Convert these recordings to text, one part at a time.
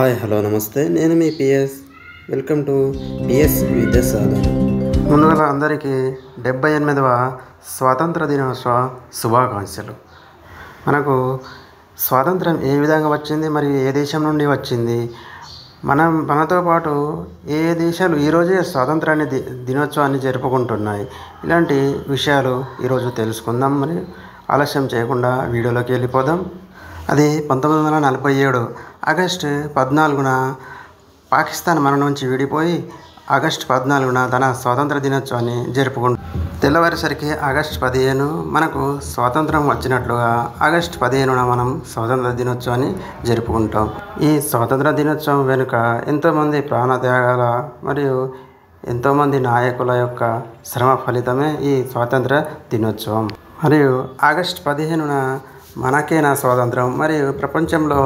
Hi hello నమస్తే, నేను మీ PS. Welcome to PS Vidyasagar. ముందుగా అందరికీ 78వ స్వాతంత్ర దినోత్సవ శుభాకాంక్షలు. స్వాతంత్రం ఏ విధంగా వచ్చింది, మరి ఏ దేశం నుండి వచ్చింది, మనతో పాటు ఏ దేశాలు ఈరోజే స్వాతంత్రాన్ని దినోత్సవాన్ని జరుపుకుంటున్నాయి, ఇలాంటి విషయాలు ఈరోజు తెలుసుకుందాం. మరి ఆలస్యం చేయకుండా వీడియోలోకి వెళ్ళిపోదాం. అది 1947 ఆగస్టు 14న పాకిస్తాన్ మన నుంచి విడిపోయి ఆగస్టు 14న తన స్వాతంత్ర దినోత్సవాన్ని జరుపుకుంటాం. తెల్లవారేసరికి ఆగస్టు 15 మనకు స్వాతంత్రం వచ్చినట్లుగా ఆగస్టు 15న మనం స్వాతంత్ర దినోత్సవాన్ని జరుపుకుంటాం. ఈ స్వాతంత్ర దినోత్సవం వెనుక ఎంతోమంది ప్రాణత్యాగాల మరియు ఎంతోమంది నాయకుల యొక్క శ్రమ ఫలితమే ఈ స్వాతంత్ర దినోత్సవం. మరియు ఆగస్టు 15న మనకేనా స్వాతంత్రం, మరియు ప్రపంచంలో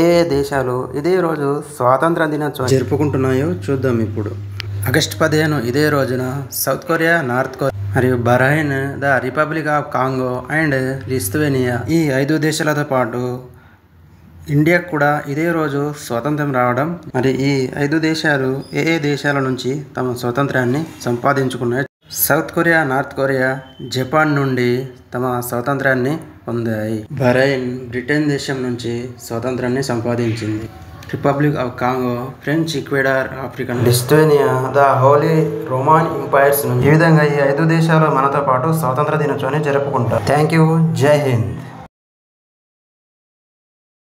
ఏ దేశాలు ఇదే రోజు స్వాతంత్ర దినోత్సవం జరుపుకుంటున్నాయో చూద్దాం. ఇప్పుడు ఆగస్టు 15 ఇదే రోజున సౌత్ కొరియా, నార్త్ కొరియా మరియు Bahrain, the republic of Congo and Lithuania, ఈ 5 దేశాలతో పాటు ఇండియాకు కూడా ఇదే రోజు స్వాతంత్రం రావడం. మరి ఈ 5 దేశాలు ఏ దేశాల నుంచి తమ స్వాతంత్రాన్ని సంపాదించుకున్నాయి? South Korea, North Korea Japan నుండి తమ స్వాతంత్రాన్ని పొందాయి. బహ్రెయిన్ బ్రిటన్ దేశం నుంచి స్వాతంత్రాన్ని సంపాదించింది. Republic of Congo, French Ecuador, African Lithuania, the holy Roman empires నుంచి. ఈ విధంగా ఈ 5 దేశాలు మనతో పాటు స్వాతంత్ర దినోత్సవాన్ని జరుపుకుంటారు. Thank you. జై హింద్.